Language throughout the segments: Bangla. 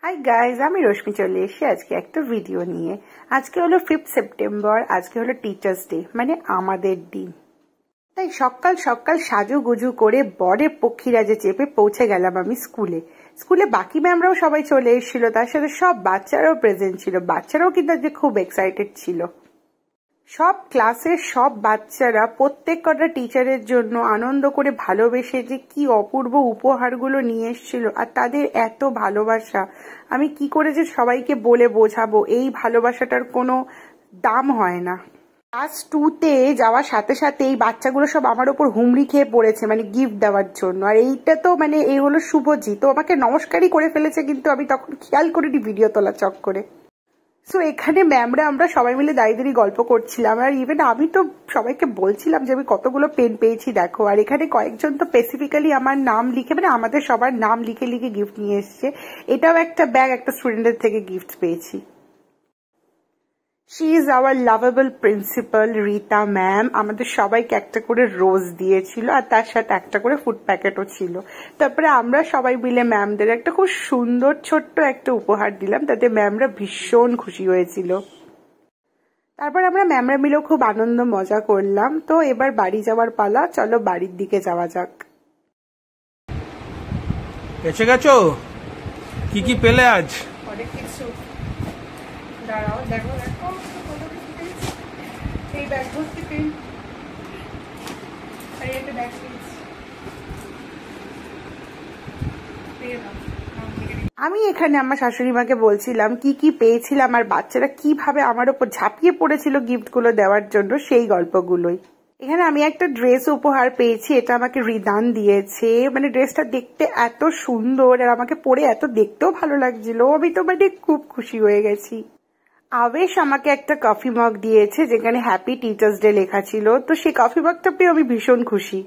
হাই গাইজ, আমি রশ্মি চলে এসেছি আজকে একটা ভিডিও নিয়ে। আজকে হলো 5 সেপ্টেম্বর, আজকে হলো টিচার্স ডে, মানে আমাদের দিন। তাই সকাল সকাল সাজুগুজু করে বরে পক্ষীরাজে চেপে পৌঁছে গেলাম আমি স্কুলে বাকি ম্যামরাও সবাই চলে এসেছিল, তার সাথে সব বাচ্চারাও প্রেজেন্ট ছিল। বাচ্চারাও কিন্তু আজকে খুব এক্সাইটেড ছিল। সব ক্লাসের সব বাচ্চারা প্রত্যেক কটা টিচারের জন্য আনন্দ করে ভালোবেসে যে কি অপূর্ব উপহারগুলো নিয়ে এসেছিল, আর তাদের এত ভালোবাসা আমি কি করে যে সবাইকে বলে বোঝাবো। এই ভালোবাসাটার কোনো দাম হয় না। ক্লাস 2-তে যাওয়ার সাথে সাথে এই বাচ্চাগুলো সব আমার ওপর হুমড়ি খেয়ে পড়েছে, মানে গিফট দেওয়ার জন্য। আর এইটা তো মানে এই হলো শুভজি, তো আমাকে নমস্কারই করে ফেলেছে, কিন্তু আমি তখন খেয়াল করিনি ভিডিও তোলা চক্করে। সো এখানে ম্যামরা আমরা সবাই মিলে দাঁড়িয়ে গল্প করছিলাম, আর ইভেন আমি তো সবাইকে বলছিলাম যে আমি কতগুলো পেন পেয়েছি দেখো। আর এখানে কয়েকজন তো স্পেসিফিক্যালি আমার নাম লিখে, মানে আমাদের সবার নাম লিখে লিখে গিফট নিয়ে এসছে। এটাও একটা ব্যাগ একটা স্টুডেন্টের থেকে গিফট পেয়েছি। She is our lovable principal Rita ma'am. আমাদের সবাইকে একটা করে রোজ দিয়েছিল, আর তার সাথে একটা করে ফুড প্যাকেটও ছিল। তারপরে আমরা সবাই মিলে ম্যামদের একটা খুব সুন্দর ছোট্ট একটা উপহার দিলাম, তাতে ম্যামরা ভীষণ খুশি হয়েছিল। তারপর আমরা ম্যামরা মিলেও খুব আনন্দ মজা করলাম। তো এবার বাড়ি যাওয়ার পালা, চলো বাড়ির দিকে যাওয়া যাক। এসে গেছো? কি কি পেলে আজ? অনেক কিছু, দাঁড়াও দেখো দেখো, এই ব্যাগ ভর্তি পেন, আর একটা ব্যাগ পেয়েছি। আমি এখানে আমার শাশুড়ি মাকে বলছিলাম কি কি পেয়েছিলাম, আর বাচ্চারা কিভাবে আমার ওপর ঝাঁপিয়ে পড়েছিল গিফটগুলো দেওয়ার জন্য, সেই গল্পগুলোই। এখানে আমি একটা ড্রেস উপহার পেয়েছি, এটা আমাকে রিদান দিয়েছে। মানে ড্রেসটা দেখতে এত সুন্দর, আর আমাকে পরে এত দেখতেও ভালো লাগছিল। আমি তো মানে খুব খুশি হয়ে গেছি। আবেশ আমাকে একটা কফি মগ দিয়েছে, যেখানে হ্যাপি টিচার্স ডে লেখা ছিল। তো সেই কফি মগটা পেয়ে আমি ভীষণ খুশি।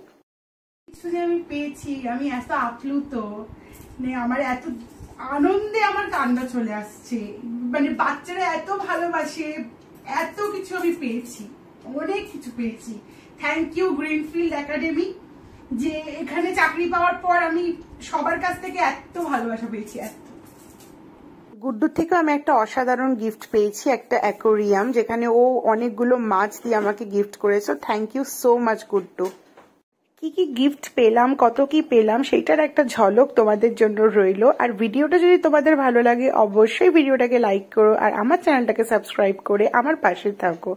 কিছু যে আমি পেয়েছি, আমি এত আপ্লুত, আমার এত আনন্দে আমার কান্না চলে আসছে। মানে বাচ্চারা এত ভালোবাসে, এত কিছু আমি পেয়েছি, অনেক কিছু পেয়েছি। থ্যাংক ইউ গ্রিনফিল্ড একাডেমি, যে এখানে চাকরি পাওয়ার পর আমি সবার কাছ থেকে এত ভালোবাসা পেয়েছি। গুড্ডুর থেকে আমি একটা অসাধারণ গিফট পেয়েছি, একটা অ্যাকোরিয়াম, যেখানে ও অনেকগুলো মাছ দিয়ে আমাকে গিফট করেছে। Thank you so much Guddu. কি কি গিফট পেলাম, কত কি পেলাম, সেইটার একটা ঝলক তোমাদের জন্য রইলো। আর ভিডিওটা যদি তোমাদের ভালো লাগে অবশ্যই ভিডিওটাকে লাইক করো, আর আমার চ্যানেলটাকে সাবস্ক্রাইব করে আমার পাশে থাকো।